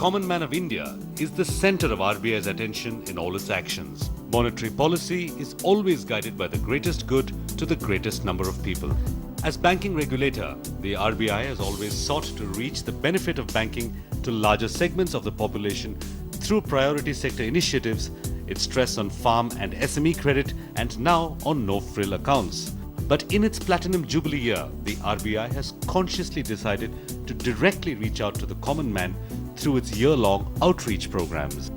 common man of India is the center of RBI's attention in all its actions. Monetary policy is always guided by the greatest good to the greatest number of people. As banking regulator, the RBI has always sought to reach the benefit of banking to larger segments of the population through priority sector initiatives, its stress on farm and SME credit, and now on no-frill accounts. But in its Platinum Jubilee year, the RBI has consciously decided to directly reach out to the common man through its year-long outreach programs.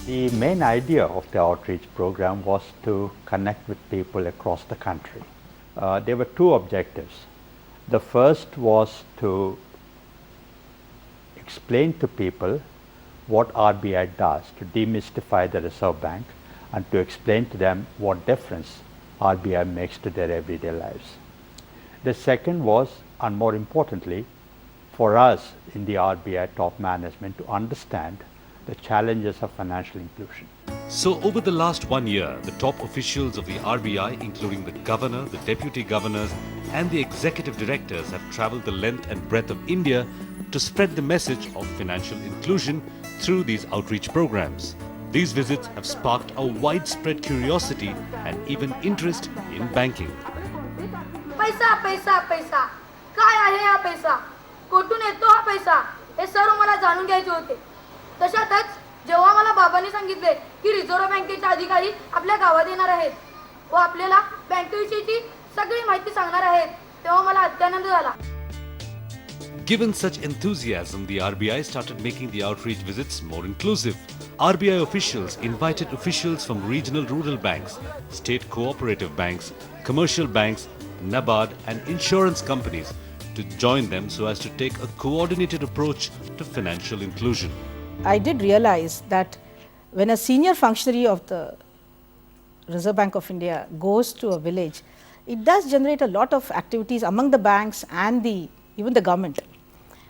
The main idea of the outreach program was to connect with people across the country. There were two objectives. The first was to explain to people what RBI does to demystify the Reserve Bank and to explain to them what difference RBI makes to their everyday lives. The second was, and more importantly, for us in the RBI top management to understand the challenges of financial inclusion. So over the last 1 year, the top officials of the RBI, including the governor, the deputy governors and the executive directors, have travelled the length and breadth of India to spread the message of financial inclusion through these outreach programs. These visits have sparked a widespread curiosity and even interest in banking. पैसा पैसा पैसा काय आहे हा पैसा कुठून येतो हा पैसा हे सर्व मला जाणून घ्यायचे होते. तशातच जेव्हा मला बाबांनी सांगितले की रिझर्व्ह बँकेचे अधिकारी आपल्या गावात येणार आहेत व आपल्याला बँकेविषयीची सगळी माहिती सांगणार आहेत तेव्हा मला अत्यानंद झाला. Given such enthusiasm, the RBI started making the outreach visits more inclusive. RBI officials invited officials from regional rural banks, state cooperative banks, commercial banks, NABARD and insurance companies to join them so as to take a coordinated approach to financial inclusion. I did realize that when a senior functionary of the Reserve Bank of India goes to a village, it does generate a lot of activities among the banks and even the government.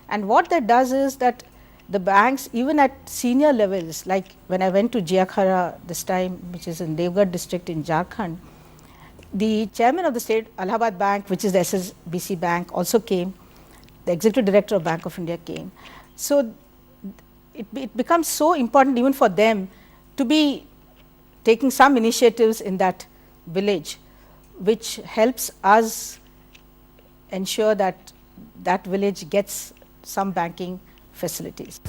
And what that does is that the banks, even at senior levels, like when I went to Jiakhara this time, which is in Devgarh district in Jharkhand, the chairman of the state Allahabad Bank, which is the SSBC bank, also came. The executive director of Bank of India came. So it becomes so important even for them to be taking some initiatives in that village, which helps us ensure that that village gets some banking facilities.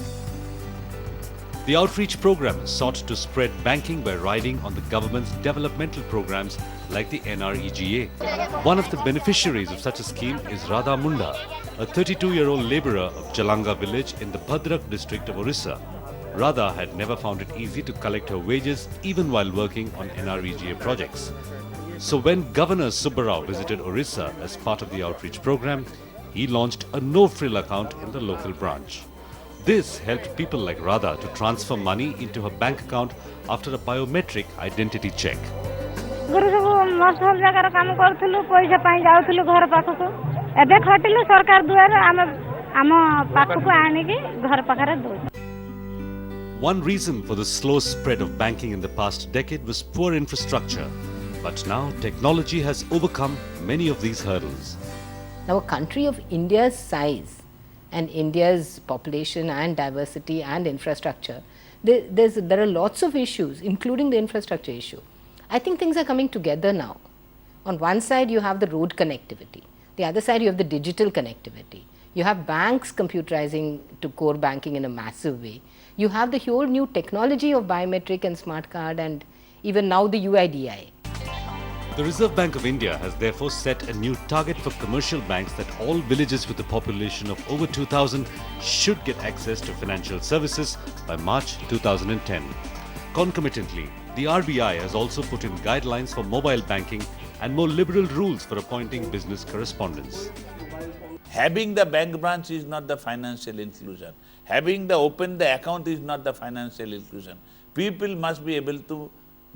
The outreach program sought to spread banking by riding on the government's developmental programs like the NREGA. One of the beneficiaries of such a scheme is Radha Munda, a 32-year-old labourer of Jalanga village in the Bhadrak district of Orissa. Radha had never found it easy to collect her wages even while working on NREGA projects. So when Governor Subbarao visited Orissa as part of the outreach program, he launched a no-frill account in the local branch. This helped people like Radha to transfer money into her bank account after a biometric identity check. One reason for the slow spread of banking in the past decade was poor infrastructure. But now technology has overcome many of these hurdles. Now, a country of India's size and India's population and diversity and infrastructure, there are lots of issues, including the infrastructure issue. I think things are coming together now. On one side, you have the road connectivity. The other side, you have the digital connectivity. You have banks computerizing to core banking in a massive way. You have the whole new technology of biometric and smart card and even now the UIDI. The Reserve Bank of India has therefore set a new target for commercial banks that all villages with a population of over 2,000 should get access to financial services by March 2010. Concomitantly, the RBI has also put in guidelines for mobile banking and more liberal rules for appointing business correspondents. Having the bank branch is not the financial inclusion. Having open the account is not the financial inclusion. People must be able to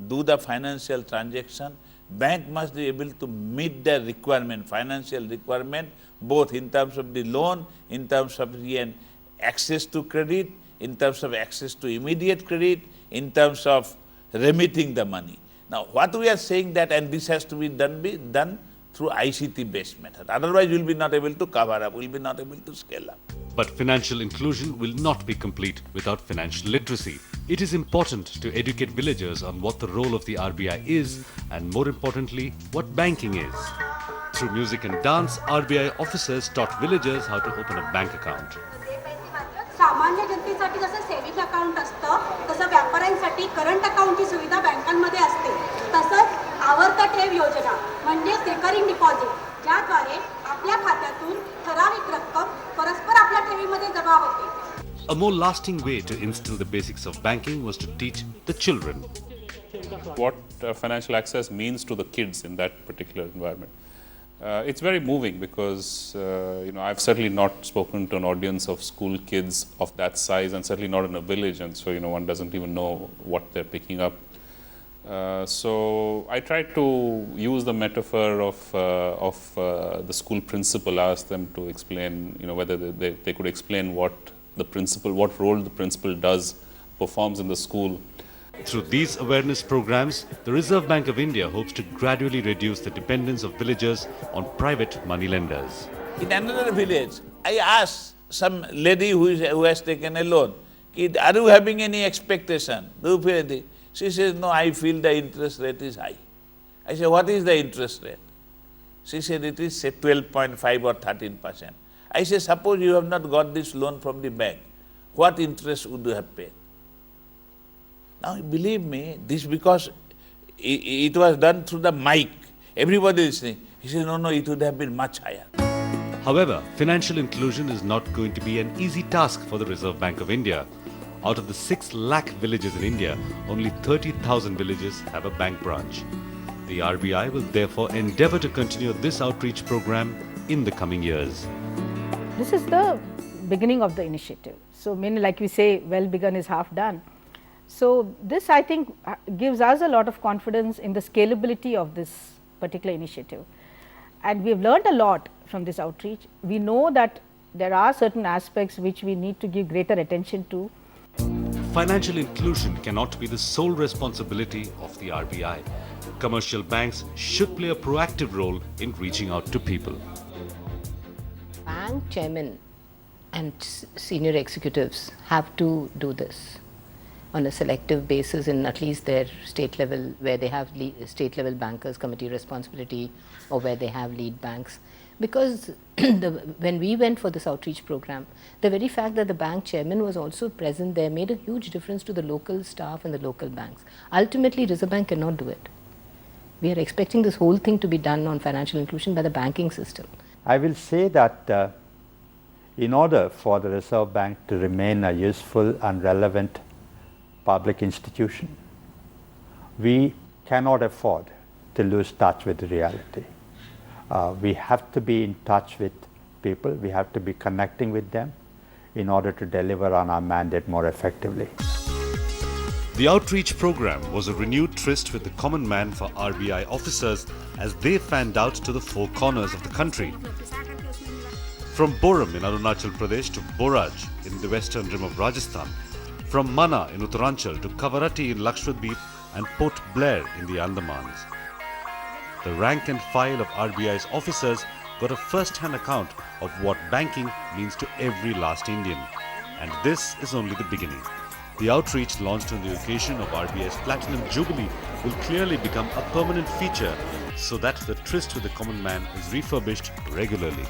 do the financial transaction. Bank must be able to meet the requirement, financial requirement, both in terms of the loan, in terms of the access to credit, in terms of access to immediate credit, in terms of remitting the money. Now, what we are saying that, and this has to be done through ICT based method. Otherwise, we will be not able to cover up, we will be not able to scale up. But financial inclusion will not be complete without financial literacy. It is important to educate villagers on what the role of the RBI is and, more importantly, what banking is. Through music and dance, RBI officers taught villagers how to open a bank account. सामान्य जनतेसाठी जसं saving account असतं तसं व्यापाऱ्यांसाठी current अकाउंटची सुविधा बँकांमध्ये असते. तसंच आवर्त ठेव योजना म्हणजेच रिकरिंग डिपॉझिट ज्याद्वारे आपल्या खात्यातून ठराविक रक्कम परस्पर आपल्या ठेवीमध्ये जमा होते. A more lasting way to instill the basics of banking was to teach the children. What financial access means to the kids in that particular environment. It's very moving because I've certainly not spoken to an audience of school kids of that size, and certainly not in a village, and so one doesn't even know what they're picking up. So I tried to use the metaphor of the school principal, ask them to explain whether they could explain what role the principal performs in the school. Through these awareness programs, the Reserve Bank of India hopes to gradually reduce the dependence of villagers on private money lenders. In another village, I asked some lady who has taken a loan, are you having any expectation? Do you feel anything? She says, no, I feel the interest rate is high. I said, what is the interest rate? She said, it is say 12.5 or 13%. I said, suppose you have not got this loan from the bank, what interest would you have paid? Now, believe me, this because it was done through the mic. Everybody is listening. He said, no, it would have been much higher. However, financial inclusion is not going to be an easy task for the Reserve Bank of India. Out of the 6 lakh villages in India, only 30,000 villages have a bank branch. The RBI will therefore endeavour to continue this outreach program in the coming years. This is the beginning of the initiative. So, like we say, well begun is half done. So, this I think gives us a lot of confidence in the scalability of this particular initiative, and we have learned a lot from this outreach. We know that there are certain aspects which we need to give greater attention to. Financial inclusion cannot be the sole responsibility of the RBI. Commercial banks should play a proactive role in reaching out to people. Bank chairmen and senior executives have to do this on a selective basis in at least their state level, where they have state level bankers committee responsibility, or where they have lead banks. Because when we went for this outreach program, the very fact that the bank chairman was also present there made a huge difference to the local staff and the local banks. Ultimately, Reserve Bank cannot do it. We are expecting this whole thing to be done on financial inclusion by the banking system. I will say that in order for the Reserve Bank to remain a useful and relevant public institution, we cannot afford to lose touch with reality. We have to be in touch with people, we have to be connecting with them in order to deliver on our mandate more effectively. The outreach program was a renewed tryst with the common man for RBI officers as they fanned out to the 4 corners of the country. From Boram in Arunachal Pradesh to Boraj in the western rim of Rajasthan, from Mana in Uttaranchal to Kavarati in Lakshadweep and Port Blair in the Andamans. The rank and file of RBI's officers got a first-hand account of what banking means to every last Indian. And this is only the beginning. The outreach launched on the occasion of RBI's Platinum Jubilee will clearly become a permanent feature so that the tryst with the common man is refurbished regularly.